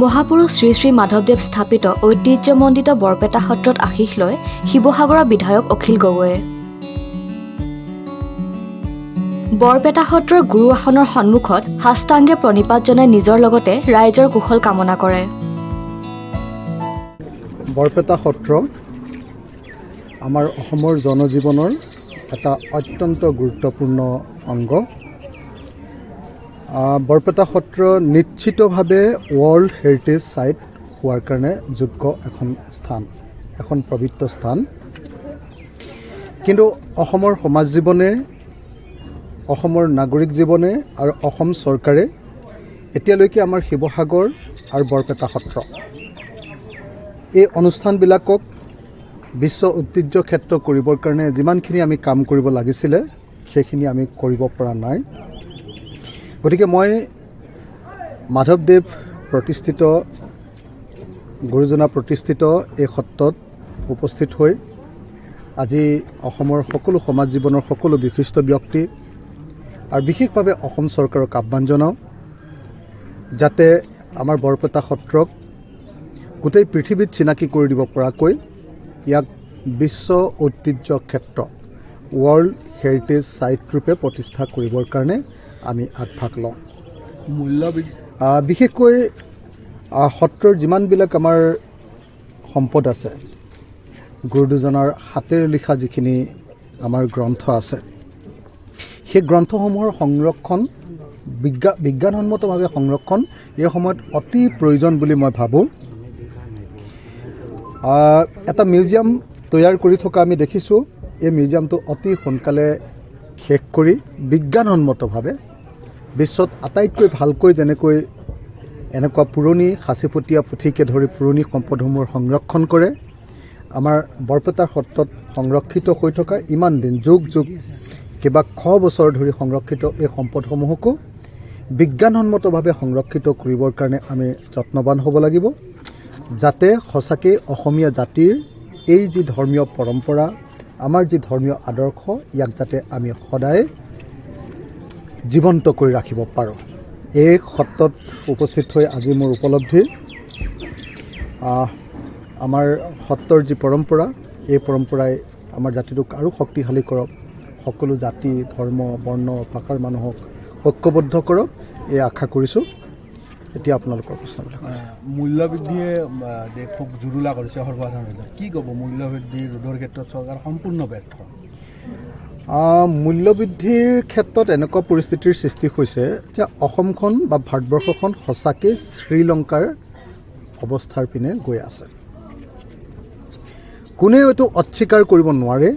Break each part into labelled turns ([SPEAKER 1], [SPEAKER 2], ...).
[SPEAKER 1] মহাপুৰুষ শ্ৰী শ্ৰী মাধৱদেৱ স্থাপিত ঐতিহ্যমণ্ডিত বৰপেটা সত্ৰত আশীষ লয় শিৱসাগৰৰ বিধায়ক অখিল গগৈয়ে। বৰপেটা সত্ৰৰ গুৰু আসনৰ সন্মুখত সাষ্টাংগে প্ৰণিপাত জনাই নিজৰ লগতে ৰাইজৰ কুশল কামনা কৰে।
[SPEAKER 2] বৰপেটা সত্ৰ আমাৰ অসমৰ জনজীৱনৰ এটা অত্যন্ত গুৰুত্বপূৰ্ণ অংগ। বৰপেটা সত্ৰ নিশ্চিতভাৱে ৱৰ্ল্ড হেৰিটেজ সাইট হোৱাৰ কাৰণে যোগ্য এখন স্থান, এখন পবিত্ৰ স্থান। কিন্তু অসমৰ সমাজ জীৱনে, অসমৰ নাগৰিক জীৱনে আৰু অসম চৰকাৰে এতিয়ালৈকে আমাৰ শিৱসাগৰ আৰু বৰপেটা সত্ৰ এই অনুষ্ঠানবিলাকক বিশ্ব ঐতিহ্য ক্ষেত্ৰ কৰিবৰ কাৰণে যিমানখিনি আমি কাম কৰিব লাগিছিলে সেইখিনি আমি কৰিব পৰা নাই। গতিকে মই মাধৱদেৱ প্ৰতিষ্ঠিত, গুৰুজনা প্ৰতিষ্ঠিত এই সত্ৰত উপস্থিত হৈ আজি অসমৰ সকলো সমাজ জীৱনৰ সকলো বিশিষ্ট ব্যক্তি আৰু বিশেষভাৱে অসম চৰকাৰক আহ্বান জনাওঁ যাতে আমাৰ বৰপেটা সত্ৰক গোটেই পৃথিৱীত চিনাকি কৰি দিব পৰাকৈ ইয়াক বিশ্ব ঐতিহ্য ক্ষেত্ৰ ৱৰ্ল্ড হেৰিটেজ সাইট ৰূপে প্ৰতিষ্ঠা কৰিবৰ কাৰণে আমি আগভাগ লওঁ। বিশেষকৈ সত্ৰৰ যিমানবিলাক আমাৰ সম্পদ আছে, গুৰু দুজনৰ হাতেৰে লিখা যিখিনি আমাৰ গ্ৰন্থ আছে, সেই গ্ৰন্থসমূহৰ সংৰক্ষণ, বিজ্ঞানসন্মতভাৱে সংৰক্ষণ এই সময়ত অতি প্ৰয়োজন বুলি মই ভাবোঁ। এটা মিউজিয়াম তৈয়াৰ কৰি থকা আমি দেখিছোঁ। এই মিউজিয়ামটো অতি সোনকালে শেষ কৰি বিজ্ঞানসন্মতভাৱে বিশ্বত আটাইতকৈ ভালকৈ যেনেকৈ এনেকুৱা পুৰণি সাঁচিপতীয়া পুথিকে ধৰি পুৰণি সম্পদসমূহৰ সংৰক্ষণ কৰে, আমাৰ বৰপেটা সত্ৰত সংৰক্ষিত হৈ থকা ইমান দিন যুগ যুগ কেইবা শ বছৰ ধৰি সংৰক্ষিত এই সম্পদসমূহকো বিজ্ঞানসন্মতভাৱে সংৰক্ষিত কৰিবৰ কাৰণে আমি যত্নৱান হ'ব লাগিব, যাতে সঁচাকৈ অসমীয়া জাতিৰ এই যি ধৰ্মীয় পৰম্পৰা, আমাৰ যি ধৰ্মীয় আদৰ্শ, ইয়াক যাতে আমি সদায় জীৱন্ত কৰি ৰাখিব পাৰোঁ। এই সত্ৰত উপস্থিত হৈ আজি মোৰ উপলব্ধি, আমাৰ সত্ৰৰ যি পৰম্পৰা, এই পৰম্পৰাই আমাৰ জাতিটোক আৰু শক্তিশালী কৰক, সকলো জাতি, ধৰ্ম, বৰ্ণ, ভাষাৰ মানুহক ঐক্যবদ্ধ কৰক, এই আশা কৰিছোঁ। এতিয়া আপোনালোকৰ প্ৰশ্নবিলাক।
[SPEAKER 3] মূল্যবৃদ্ধিয়ে দেশক জুৰুলা কৰিছে সৰ্বসাধাৰণতে, কি ক'ব? মূল্যবৃদ্ধি ৰোধৰ ক্ষেত্ৰত চৰকাৰ সম্পূৰ্ণ ব্যৰ্থ।
[SPEAKER 2] মূল্যবৃদ্ধিৰ ক্ষেত্ৰত এনেকুৱা পৰিস্থিতিৰ সৃষ্টি হৈছে যে অসমখন বা ভাৰতবৰ্ষখন সঁচাকৈ শ্ৰীলংকাৰ অৱস্থাৰ পিনে গৈ আছে। কোনেও এইটো অস্বীকাৰ কৰিব নোৱাৰে,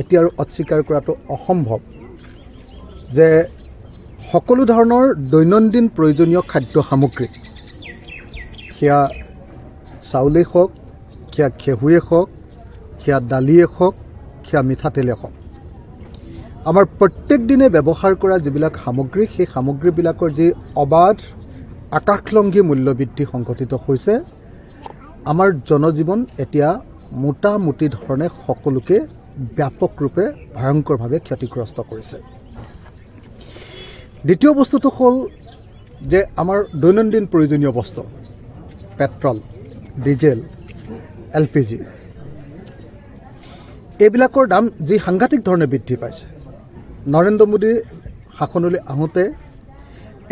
[SPEAKER 2] এতিয়া আৰু অস্বীকাৰ কৰাটো অসম্ভৱ যে সকলো ধৰণৰ দৈনন্দিন প্ৰয়োজনীয় খাদ্য সামগ্ৰী, সেয়া চাউলেই হওক, সেয়া ঘেঁহুৱে হওক, সেয়া দালিয়ে হওক, সেয়া মিঠাতেলে হওক, আমাৰ প্ৰত্যেক দিনে ব্যৱহাৰ কৰা যিবিলাক সামগ্ৰী, সেই সামগ্ৰীবিলাকৰ যি অবাধ আকাশলংঘী মূল্যবৃদ্ধি সংঘটিত হৈছে, আমাৰ জনজীৱন এতিয়া মোটামুটি ধৰণে সকলোকে ব্যাপক ৰূপে ভয়ংকৰভাৱে ক্ষতিগ্ৰস্ত কৰিছে। দ্বিতীয় বস্তুটো হ'ল যে আমাৰ দৈনন্দিন প্ৰয়োজনীয় বস্তু, পেট্ৰল, ডিজেল, LPG, এইবিলাকৰ দাম যি সাংঘাতিক ধৰণে বৃদ্ধি পাইছে। নৰেন্দ্ৰ মোদী শাসনলৈ আহোঁতে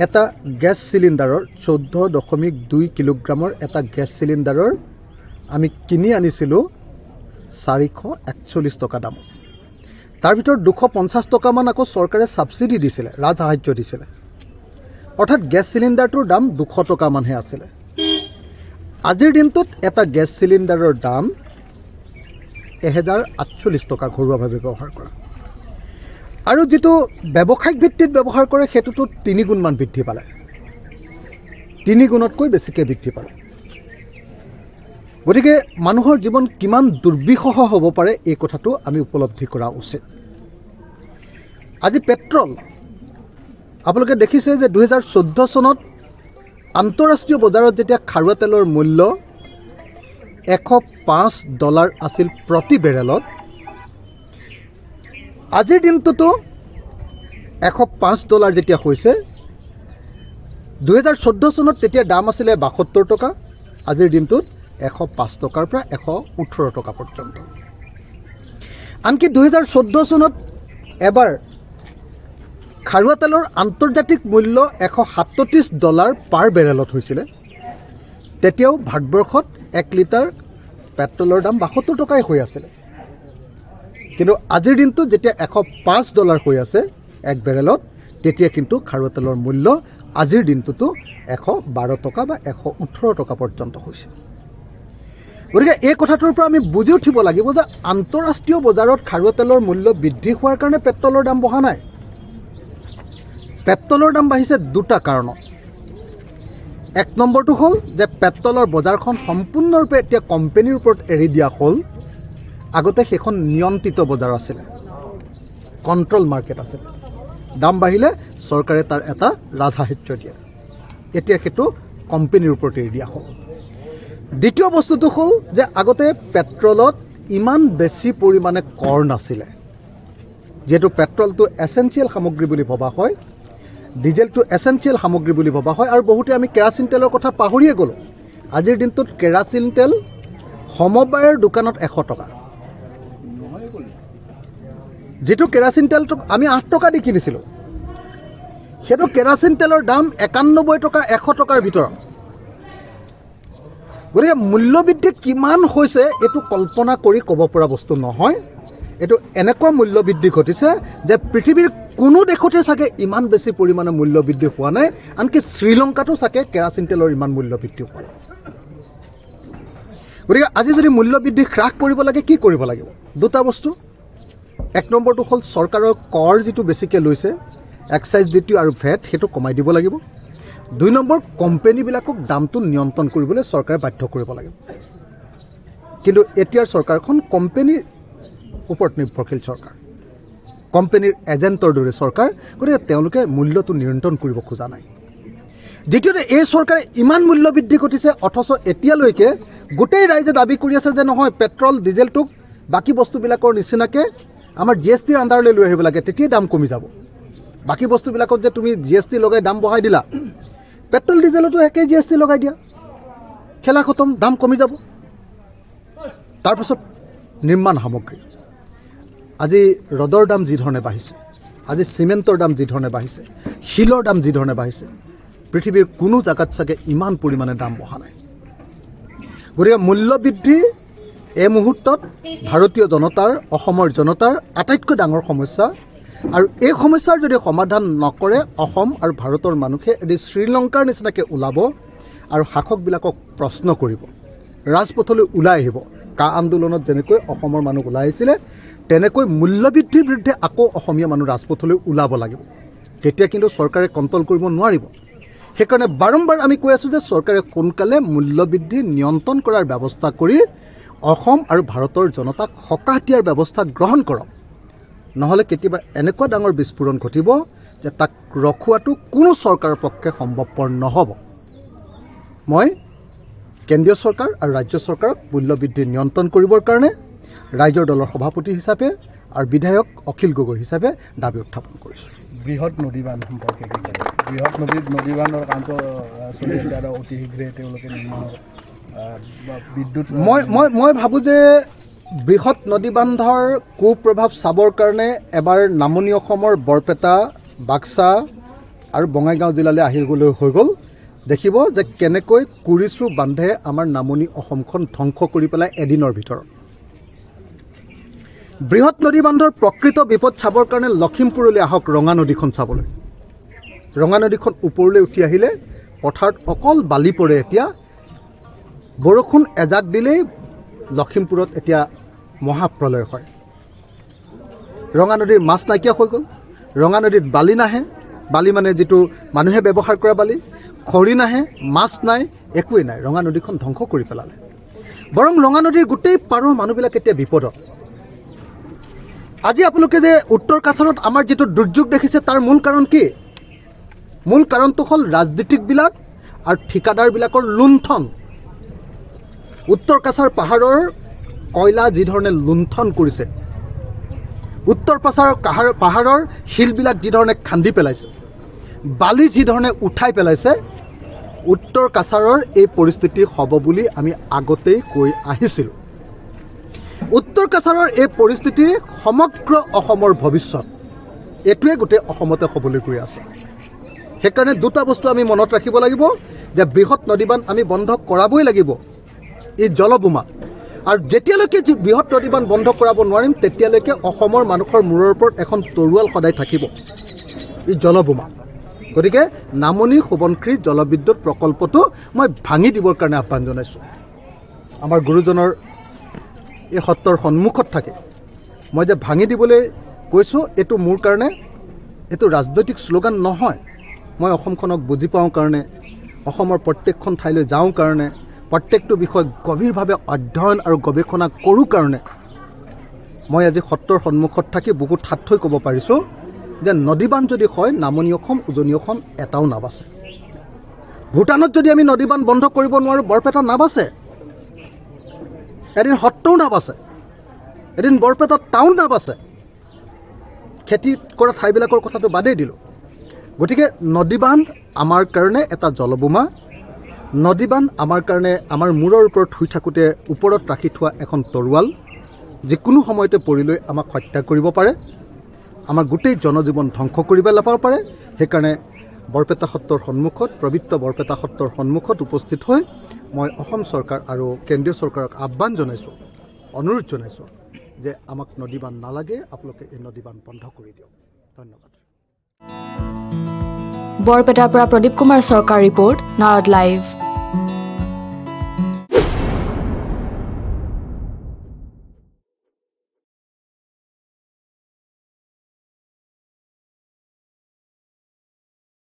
[SPEAKER 2] এটা গেছ চিলিণ্ডাৰৰ 14.2 কিলোগ্ৰামৰ এটা গেছ চিলিণ্ডাৰৰ আমি কিনি আনিছিলোঁ 441 টকা দাম। তাৰ ভিতৰত 250 টকামান আকৌ চৰকাৰে ছাবচিডি দিছিলে, ৰাজসাহাৰ্য দিছিলে, অৰ্থাৎ গেছ চিলিণ্ডাৰটোৰ দাম 200 টকামানহে আছিলে। আজিৰ দিনটোত এটা গেছ চিলিণ্ডাৰৰ দাম 1048 টকা ঘৰুৱাভাৱে ব্যৱহাৰ কৰা, আৰু যিটো ব্যৱসায়িক ভিত্তিত ব্যৱহাৰ কৰে সেইটোতো 3 গুণমান বৃদ্ধি পালে, 3 গুণতকৈ বেছিকৈ বৃদ্ধি পালে। গতিকে মানুহৰ জীৱন কিমান দুৰ্বিষহ হ'ব পাৰে এই কথাটো আমি উপলব্ধি কৰা উচিত। আজি পেট্ৰল, আপোনালোকে দেখিছে যে 2014 চনত আন্তঃৰাষ্ট্ৰীয় বজাৰত যেতিয়া খাৰুৱা তেলৰ মূল্য $105 আছিল প্ৰতি বেৰেলত, আজিৰ দিনটোতো $105 যেতিয়া হৈছে, 2014 চনত তেতিয়া দাম আছিলে 72 টকা, আজিৰ দিনটোত 105 টকাৰ পৰা 118 টকা পৰ্যন্ত। আনকি 2014 চনত এবাৰ খাৰুৱা তেলৰ আন্তৰ্জাতিক মূল্য $137 পাৰ বেৰেলত হৈছিলে। তেতিয়াও ভাৰতবৰ্ষত 1 লিটাৰ পেট্ৰলৰ দাম 72 টকাই হৈ আছিলে। কিন্তু আজিৰ দিনটোত যেতিয়া $105 হৈ আছে এক বেৰেলত, তেতিয়া কিন্তু খাৰুৱা তেলৰ মূল্য আজিৰ দিনটোতো 112 টকা বা 118 টকা পৰ্যন্ত হৈছে। গতিকে এই কথাটোৰ পৰা আমি বুজি উঠিব লাগিব যে আন্তঃৰাষ্ট্ৰীয় বজাৰত খাৰুৱা তেলৰ মূল্য বৃদ্ধি হোৱাৰ কাৰণে পেট্ৰলৰ দাম বঢ়া নাই। পেট্ৰলৰ দাম বাঢ়িছে দুটা কাৰণত। এক নম্বৰটো হ'ল যে পেট্ৰলৰ বজাৰখন সম্পূৰ্ণৰূপে এতিয়া কোম্পানীৰ ওপৰত এৰি দিয়া হ'ল। আগতে সেইখন নিয়ন্ত্ৰিত বজাৰ আছিলে, কণ্ট্ৰল মাৰ্কেট আছিলে। দাম বাঢ়িলে চৰকাৰে তাৰ এটা ৰাজসাহায্য দিয়ে। এতিয়া সেইটো কোম্পানীৰ ওপৰত এৰি দিয়া হ'ল। দ্বিতীয় বস্তুটো হ'ল যে আগতে পেট্ৰলত ইমান বেছি পৰিমাণে কৰ নাছিলে। যিহেতু পেট্ৰলটো এচেঞ্চিয়েল সামগ্ৰী বুলি ভবা হয়, ডিজেলটো এচেঞ্চিয়েল সামগ্ৰী বুলি ভবা হয়, আৰু বহুতে আমি কেৰাচিন তেলৰ কথা পাহৰিয়ে গ'লোঁ। আজিৰ দিনটোত কেৰাচিন তেল সমবায়ৰ দোকানত 100 টকা। যিটো কেৰাচিন তেলটো আমি 8 টকা দি কিনিছিলোঁ, সেইটো কেৰাচিন তেলৰ দাম 91 টকা 100 টকাৰ ভিতৰত। গতিকে মূল্যবৃদ্ধি কিমান হৈছে এইটো কল্পনা কৰি ক'ব পৰা বস্তু নহয়। এইটো এনেকুৱা মূল্যবৃদ্ধি ঘটিছে যে পৃথিৱীৰ কোনো দেশতে চাগে ইমান বেছি পৰিমাণে মূল্যবৃদ্ধি হোৱা নাই। আনকি শ্ৰীলংকাতো চাগে কেৰাচিন তেলৰ ইমান মূল্যবৃদ্ধি হোৱা নাই। গতিকে আজি যদি মূল্যবৃদ্ধি হ্ৰাস কৰিব লাগে, কি কৰিব লাগিব? দুটা বস্তু। এক নম্বৰটো হ'ল চৰকাৰৰ কৰ যিটো বেছিকৈ লৈছে, এক্সাইজ ডিউটি আৰু ভেট, সেইটো কমাই দিব লাগিব। 2 নম্বৰ, কোম্পানীবিলাকক দামটো নিয়ন্ত্ৰণ কৰিবলৈ চৰকাৰে বাধ্য কৰিব লাগিব। কিন্তু এতিয়াৰ চৰকাৰখন কোম্পানীৰ ওপৰত নিৰ্ভৰশীল চৰকাৰ, কোম্পানীৰ এজেণ্টৰ দৰে চৰকাৰ। গতিকে তেওঁলোকে মূল্যটো নিয়ন্ত্ৰণ কৰিব খোজা নাই। দ্বিতীয়তে, এই চৰকাৰে ইমান মূল্য বৃদ্ধি ঘটিছে, অথচ এতিয়ালৈকে গোটেই ৰাইজে দাবী কৰি আছে যে নহয়, পেট্ৰল ডিজেলটোক বাকী বস্তুবিলাকৰ নিচিনাকৈ আমাৰ GSTৰ আণ্ডাৰলৈ লৈ আহিব লাগে, তেতিয়াই দাম কমি যাব। বাকী বস্তুবিলাকত যে তুমি GST লগাই দাম বঢ়াই দিলা, পেট্ৰল ডিজেলতো একেই GST লগাই দিয়া, খেলা খতম, দাম কমি যাব। তাৰপাছত নিৰ্মাণ সামগ্ৰী, আজি ৰডৰ দাম যি ধৰণে বাঢ়িছে, আজি চিমেণ্টৰ দাম যি ধৰণে বাঢ়িছে, শিলৰ দাম যি ধৰণে বাঢ়িছে, পৃথিৱীৰ কোনো জেগাত চাগে ইমান পৰিমাণে দাম বঢ়া নাই। গতিকে মূল্যবৃদ্ধি এই মুহূৰ্তত ভাৰতীয় জনতাৰ, অসমৰ জনতাৰ আটাইতকৈ ডাঙৰ সমস্যা। আৰু এই সমস্যাৰ যদি সমাধান নকৰে অসম আৰু ভাৰতৰ মানুহে এদি শ্ৰীলংকাৰ নিচিনাকৈ ওলাব আৰু শাসকবিলাকক প্ৰশ্ন কৰিব, ৰাজপথলৈ ওলাই আহিব। কা আন্দোলনত যেনেকৈ অসমৰ মানুহ ওলাই আহিছিলে, তেনেকৈ মূল্যবৃদ্ধিৰ বিৰুদ্ধে আকৌ অসমীয়া মানুহ ৰাজপথলৈ ওলাব লাগিব। তেতিয়া কিন্তু চৰকাৰে কণ্ট্ৰল কৰিব নোৱাৰিব। সেইকাৰণে বাৰম্বাৰ আমি কৈ আছোঁ যে চৰকাৰে সোনকালে মূল্যবৃদ্ধি নিয়ন্ত্ৰণ কৰাৰ ব্যৱস্থা কৰি অসম আৰু ভাৰতৰ জনতাক সকাহ দিয়াৰ ব্যৱস্থা গ্ৰহণ কৰক। নহ'লে কেতিয়াবা এনেকুৱা ডাঙৰ বিস্ফোৰণ ঘটিব যে তাক ৰখোৱাটো কোনো চৰকাৰৰ পক্ষে সম্ভৱপৰ নহ'ব। মই কেন্দ্ৰীয় চৰকাৰ আৰু ৰাজ্য চৰকাৰক মূল্যবৃদ্ধি নিয়ন্ত্ৰণ কৰিবৰ কাৰণে ৰাইজৰ দলৰ সভাপতি হিচাপে আৰু বিধায়ক অখিল গগৈ হিচাপে দাবী উত্থাপন কৰিছোঁ।
[SPEAKER 3] বৃহৎ নদীবান্ধ সম্পৰ্কে কি ক'ব? বৃহৎ নদীবান্ধৰ কামটো চলি আছে আৰু অতি শীঘ্ৰে তেওঁলোকে নিৰ্মাণৰ বিদ্যুৎ
[SPEAKER 2] মই ভাবোঁ যে বৃহৎ নদীবান্ধৰ কুপ্ৰভাৱ চাবৰ কাৰণে এবাৰ নামনি অসমৰ বৰপেটা, বাক্সা আৰু বঙাইগাঁও জিলালৈ আহিবলৈ হৈ গ'ল। দেখিব যে কেনেকৈ কুৰিচু বান্ধে আমাৰ নামনি অসমখন ধ্বংস কৰি পেলাই এদিনৰ ভিতৰত। বৃহৎ নদীবান্ধৰ প্ৰকৃত বিপদ চাবৰ কাৰণে লখিমপুৰলৈ আহক ৰঙা নদীখন চাবলৈ। ৰঙা নদীখন ওপৰলৈ উঠি আহিলে পথাৰত অকল বালি পৰে। এতিয়া বৰষুণ এজাক দিলেই লখিমপুৰত এতিয়া মহাপ্ৰলয় হয়। ৰঙা নদীৰ মাছ নাইকিয়া হৈ গ'ল। ৰঙা নদীত বালি নাহে, বালি মানে যিটো মানুহে ব্যৱহাৰ কৰা বালি, খৰি নাহে, মাছ নাই, একোৱেই নাই। ৰঙা নদীখন ধ্বংস কৰি পেলালে। বৰং ৰঙা নদীৰ গোটেই পাৰৰ মানুহবিলাক এতিয়া বিপদত। আজি আপোনালোকে যে উত্তৰ কাছাৰত আমাৰ যিটো দুৰ্যোগ দেখিছে, তাৰ মূল কাৰণ কি? মূল কাৰণটো হ'ল ৰাজনীতিকবিলাক আৰু ঠিকাদাৰবিলাকৰ লুণ্ঠন। উত্তৰ কাছাৰ পাহাৰৰ কয়লা যি ধৰণে লুণ্ঠন কৰিছে, উত্তৰ পাহাৰৰ শিলবিলাক যি ধৰণে খান্দি পেলাইছে, বালি যি ধৰণে উঠাই পেলাইছে, উত্তৰ কাছাৰৰ এই পৰিস্থিতি হ'ব বুলি আমি আগতেই কৈ আহিছিলোঁ। উত্তৰ কাছাৰৰ এই পৰিস্থিতি সমগ্ৰ অসমৰ ভৱিষ্যত এইটোৱে গোটেই অসমতে হ'বলৈ গৈ আছে। সেইকাৰণে দুটা বস্তু আমি মনত ৰাখিব লাগিব যে বৃহৎ নদীবান্ধ আমি বন্ধ কৰাবই লাগিব, ই জলবোমা। আৰু যেতিয়ালৈকে বৃহৎ নদীবান্ধ বন্ধ কৰাব নোৱাৰিম তেতিয়ালৈকে অসমৰ মানুহৰ মূৰৰ ওপৰত এখন তৰোৱাল সদায় থাকিব, ই জলবোমা। গতিকে নামনি সোৱণশিৰি জলবিদ্যুৎ প্ৰকল্পটো মই ভাঙি দিবৰ কাৰণে আহ্বান জনাইছোঁ। আমাৰ গুৰুজনৰ এই সত্ৰৰ সন্মুখত থাকে মই যে ভাঙি দিবলৈ কৈছোঁ, এইটো মোৰ কাৰণে এইটো ৰাজনৈতিক শ্লোগান নহয়। মই অসমখনক বুজি পাওঁ কাৰণে, অসমৰ প্ৰত্যেকখন ঠাইলৈ যাওঁ কাৰণে, প্ৰত্যেকটো বিষয় গভীৰভাৱে অধ্যয়ন আৰু গৱেষণা কৰোঁ কাৰণে মই আজি সত্ৰৰ সন্মুখত থাকি বহুত ঠাট্টৈ ক'ব পাৰিছোঁ যে নদীবান্ধ যদি হয় নামনি অসম উজনি অসম এটাও নাবাচে। ভূটানত যদি আমি নদীবান্ধ বন্ধ কৰিব নোৱাৰোঁ বৰপেটা নাবাচে, এদিন সত্ৰও নাবাচে, এদিন বৰপেটা টাউন নাবাচে। খেতি কৰা ঠাইবিলাকৰ কথাটো বাদেই দিলোঁ। গতিকে নদীবান্ধ আমাৰ কাৰণে এটা জলবোমা, নদীবান্ধ আমাৰ কাৰণে আমাৰ মূৰৰ ওপৰত শুই থাকোঁতে ওপৰত ৰাখি থোৱা এখন তৰোৱাল, যিকোনো সময়তে পৰি লৈ আমাক হত্যা কৰিব পাৰে, আমাৰ গোটেই জনজীৱন ধ্বংস কৰিব পেলাব পাৰে। সেইকাৰণে বৰপেটা সত্ৰৰ সন্মুখত, পবিত্ৰ বৰপেটা সত্ৰৰ সন্মুখত উপস্থিত হৈ মই অসম চৰকাৰ আৰু কেন্দ্ৰীয় চৰকাৰক আহ্বান জনাইছোঁ, অনুৰোধ জনাইছোঁ যে আমাক নদীবান্ধ নালাগে, আপোনালোকে এই নদীবান্ধ বন্ধ কৰি দিয়ক। ধন্যবাদ।
[SPEAKER 1] বৰপেটাৰ পৰা প্ৰদীপ কুমাৰ চৰকাৰ ৰিপৰ্ট, নাৰদ লাইভ।